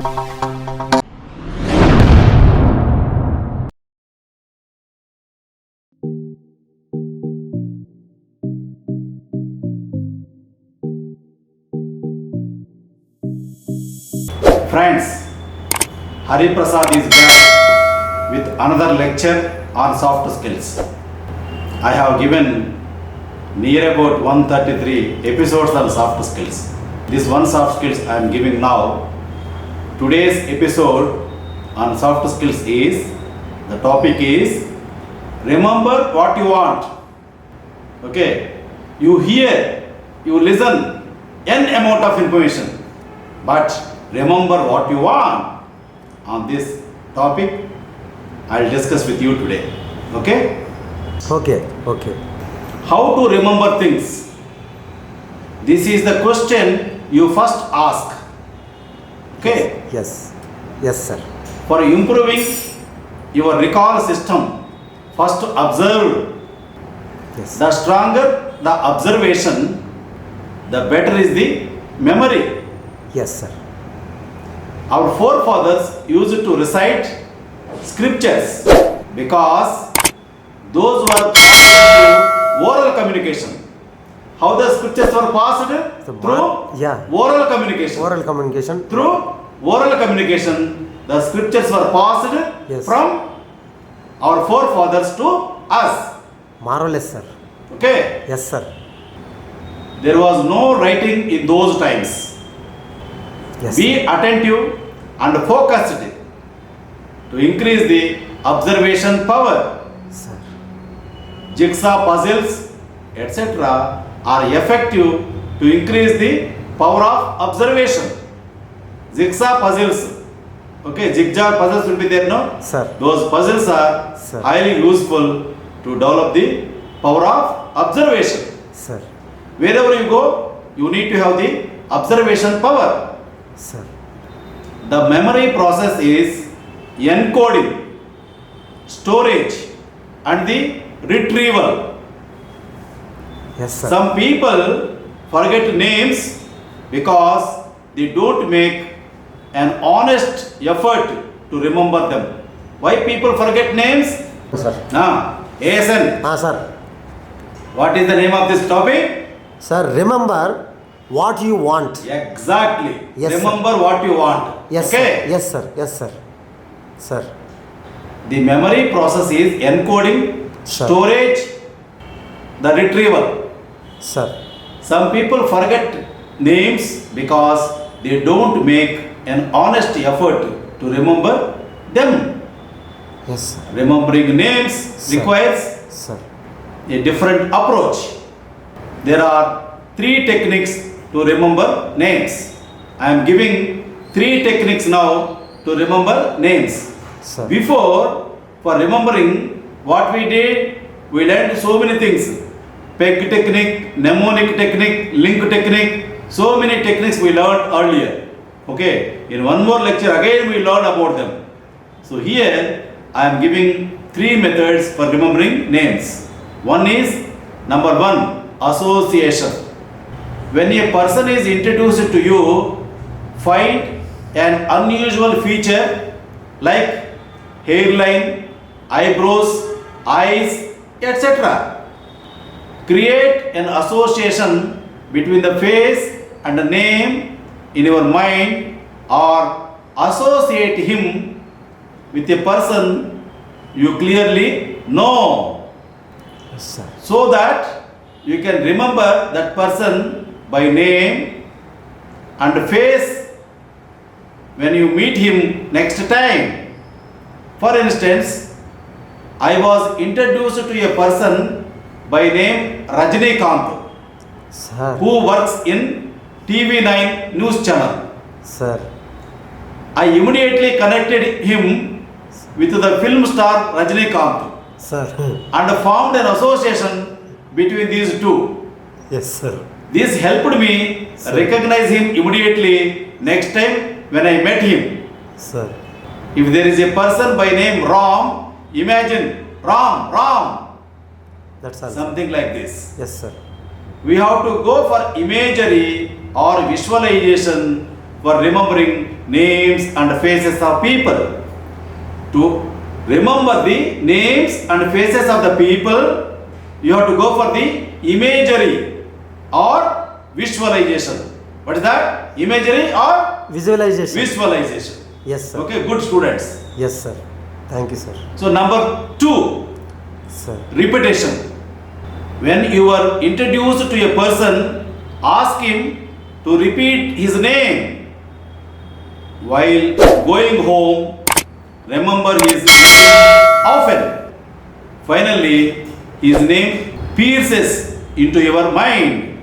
Friends, Hari Prasad is back with another lecture on soft skills. I have given near about 133 episodes on soft skills. This one soft skills I am giving now. Today's episode on soft skills is, the topic is remember what you want. Okay, you hear, you listen n amount of information, but remember what you want. On this topic I'll discuss with you today. Okay? Okay. How to remember things? This is the question you first ask. Okay? Yes, sir. For improving your recall system, first observe. Yes. The stronger the observation, the better is the memory. Yes, sir. Our forefathers used to recite scriptures because those were through oral communication. How the scriptures were passed? Through oral communication. Oral communication. Through oral communication, the scriptures were passed from our forefathers to us. Marvelous, sir. Okay? Yes, sir. There was no writing in those times. Yes. Be attentive and focused to increase the observation power. Sir. Jigsaw puzzles, etc. are effective to increase the power of observation. Jigsaw puzzles, okay, zigzag puzzles will be there, no? Sir. Those puzzles are highly useful to develop the power of observation. Sir. Wherever you go, you need to have the observation power. Sir. The memory process is encoding, storage, and the retrieval. Yes, sir. Some people forget names because they don't make an honest effort to remember them. Why people forget names? Sir. ASN. Sir. What is the name of this topic? Sir, remember what you want. Exactly. Yes, remember what you want. Yes, okay? sir. Yes, sir. Sir. The memory process is encoding, storage, the retrieval. Sir. Some people forget names because they don't make an honest effort to remember them. Yes, sir. Remembering names requires a different approach. There are 3 techniques to remember names. I am giving 3 techniques now to remember names. Sir. Before, for remembering what we did, we learned so many things. Peg technique, mnemonic technique, link technique, so many techniques we learned earlier. Okay, in one more lecture again we learn about them. So here I am giving 3 methods for remembering names. One is, number 1, association. When a person is introduced to you, find an unusual feature like hairline, eyebrows, eyes, etc. Create an association between the face and the name in your mind, or associate him with a person you clearly know. Yes, sir. So that you can remember that person by name and face when you meet him next time. For instance, I was introduced to a person by name Rajinikanth, Sir. who works in TV9 news channel. Sir. I immediately connected him with the film star Rajinikanth Sir. and formed an association between these two. Yes, sir. This helped me recognize him immediately next time when I met him. Sir. If there is a person by name Ram, imagine Ram, That's all. something like this. Yes, sir. We have to go for imagery or visualization for remembering names and faces of people. To remember the names and faces of the people, you have to go for the imagery or visualization. What is that? Imagery or Visualization. visualization. Yes, sir. Okay, good students. Yes, sir. Thank you, sir. So number 2, Sir. repetition. When you are introduced to a person, ask him to repeat his name. While going home, remember his name often. Finally, his name pierces into your mind.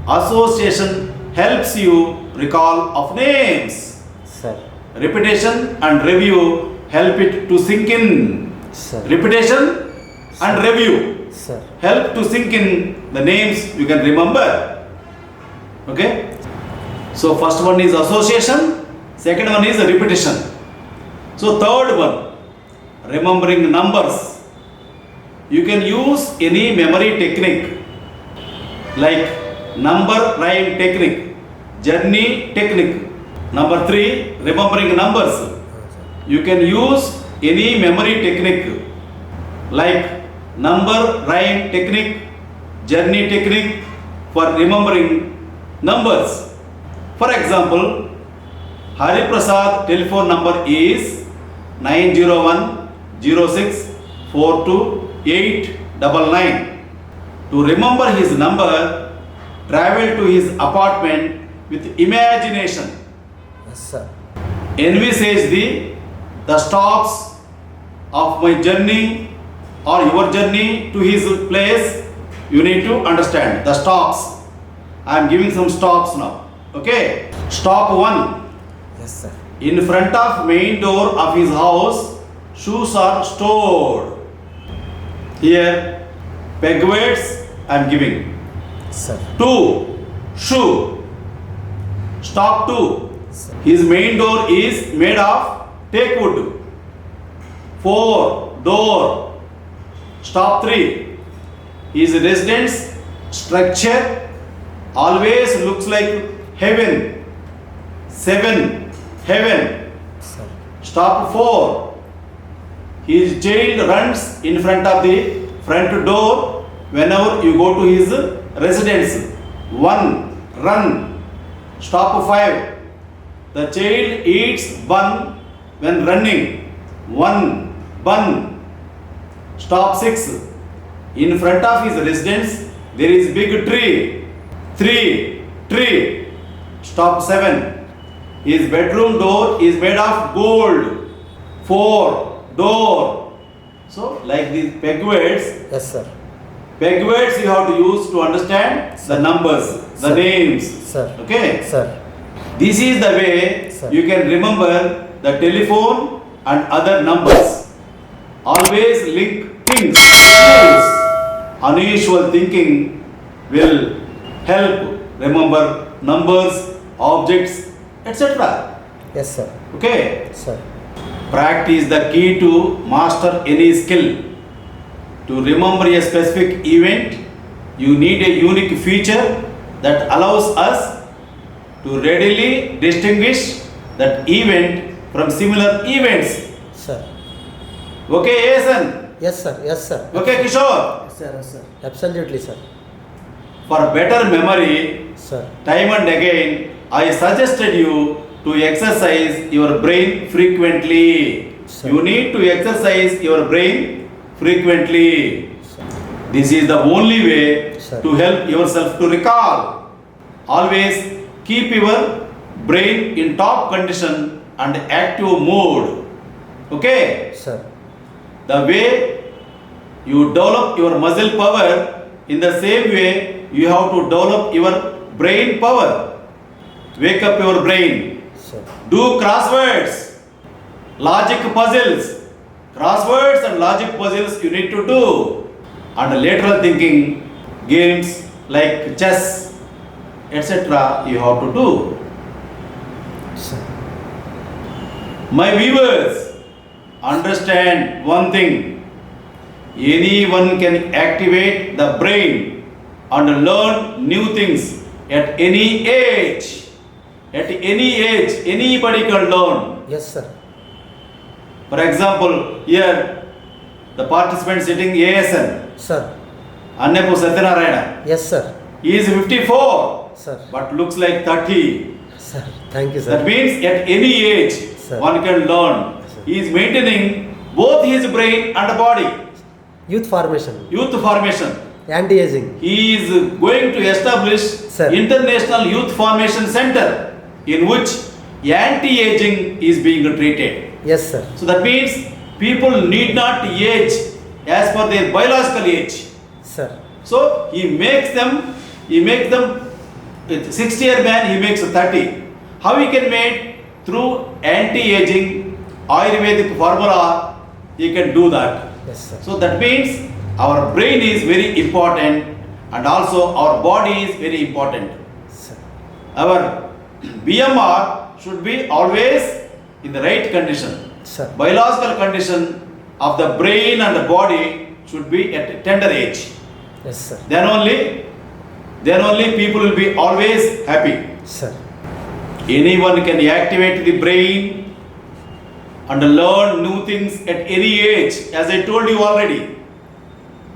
Association helps you recall of names. Sir. Repetition and review help it to sink in. Sir. Repetition and review Sir. help to sink in the names you can remember. Okay? So first one is association, second one is repetition. So third one, remembering numbers. You can use any memory technique like number rhyme technique, journey technique. Number 3, remembering numbers. You can use any memory technique like number rhyme technique, journey technique for remembering numbers. For example, Hari Prasad telephone number is 901064289. To remember his number, travel to his apartment with imagination. Yes, sir. Envisage the stops of my journey or your journey to his place. You need to understand the stops. I am giving some stops now. Okay. Stop 1. Yes, sir. In front of main door of his house, shoes are stored. Here, peg words I am giving. Sir. 2. Shoe. Stop 2. His main door is made of teak wood. 4. Door. Stop 3. His residence structure always looks like heaven. 7. Heaven. Sir. Stop 4. His child runs in front of the front door whenever you go to his residence. 1. Run. Stop 5. The child eats bun when running. 1. Bun. Stop 6. In front of his residence there is big tree. 3. Tree. Stop 7. His bedroom door is made of gold. 4. Door. So like these peg words, Yes, sir. peg words you have to use to understand the numbers, the Sir. names. Sir. Okay. Sir. This is the way Sir. you can remember the telephone and other numbers. Always link things, tools. Unusual thinking will help remember numbers, objects, etc. Yes, sir. Okay. Sir. Practice the key to master any skill. To remember a specific event, you need a unique feature that allows us to readily distinguish that event from similar events. Sir. Okay, Asan? Yes, sir. Yes, sir. Okay, Kishore? Yes, sir. Yes, sir. Absolutely, sir. For better memory, Sir. time and again, I suggested you to exercise your brain frequently. Sir. You need to exercise your brain frequently. Sir. This is the only way Sir. to help yourself to recall. Always keep your brain in top condition and active mode. Okay? Sir. The way you develop your muscle power, in the same way you have to develop your brain power. Wake up your brain. Sir. Do crosswords, logic puzzles. Crosswords and logic puzzles you need to do. And lateral thinking, games like chess, etc. you have to do. Sir. My viewers, understand one thing. Anyone can activate the brain and learn new things at any age. At any age, anybody can learn. Yes, sir. For example, here the participant sitting ASN, Sir. Annepu Satyanarayana. Yes, sir. He is 54, Sir. but looks like 30. Sir. Thank you, That sir. means at any age, Sir. one can learn. Sir. He is maintaining both his brain and body. Youth formation. Youth formation. Anti-aging. He is going to establish Sir. International Youth Formation Center in which anti-aging is being treated. Yes, sir. So that means people need not age as per their biological age. Sir. So he makes them 60-year man, he makes 30. How he can make? Through anti-aging Ayurvedic formula, he can do that. Yes, sir. So that means our brain is very important and also our body is very important. Sir. Our BMR should be always in the right condition. Sir. Biological condition of the brain and the body should be at a tender age. Yes, sir. Then only people will be always happy. Sir. Anyone can activate the brain and learn new things at any age. As I told you already,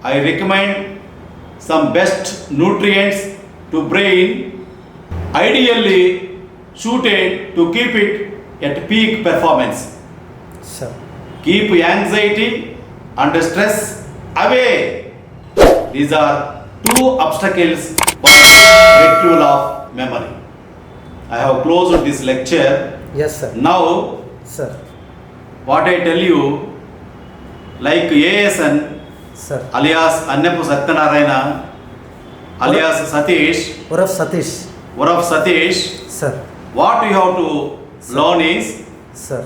I recommend some best nutrients to brain, ideally suited to keep it at peak performance. Sir. Keep anxiety and stress away. These are two obstacles for retrieval of memory. I have closed this lecture. Yes, sir. Now, Sir. what I tell you, like ASN Sir. alias Annepu Satyanarayana alias Satish, Uraf Satish. Uraf Satish, Sir. what you have to learn is Sir.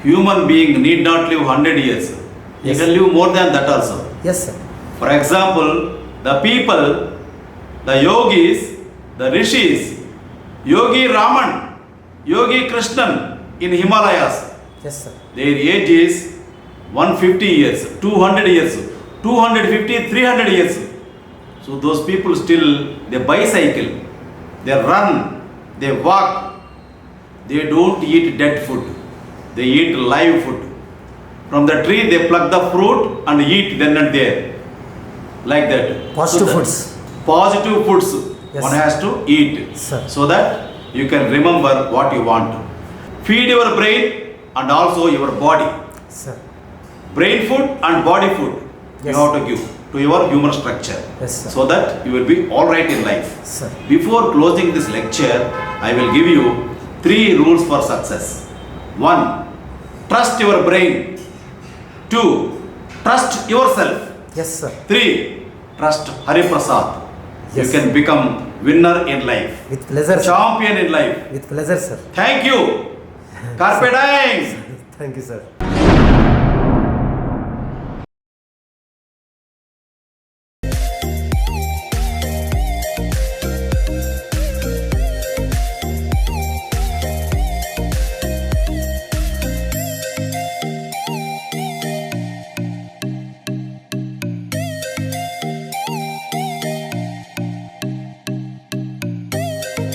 human being need not live 100 years. He Yes. can live more than that also. Yes, sir. For example, the people, the yogis, the rishis, Yogi Raman, Yogi Krishnan in Himalayas, Yes, sir. their age is 150 years, 200 years, 250, 300 years. So those people still, they bicycle, they run, they walk, they don't eat dead food, they eat live food. From the tree they pluck the fruit and eat then and there. Like that. Positive So that- foods. Positive foods Yes. one has to eat. Sir. So that you can remember what you want. Feed your brain and also your body. Sir. Brain food and body food you Yes. have to give to your human structure. Yes, sir. So that you will be alright in life. Sir. Before closing this lecture, I will give you 3 rules for success. 1. Trust your brain. 2. Trust yourself. Yes, sir. 3. Trust Hari Prasad. Yes. You can become winner in life, With pleasure, sir. champion in life. With pleasure, sir. Thank you. Carpe diem. Thank you, sir.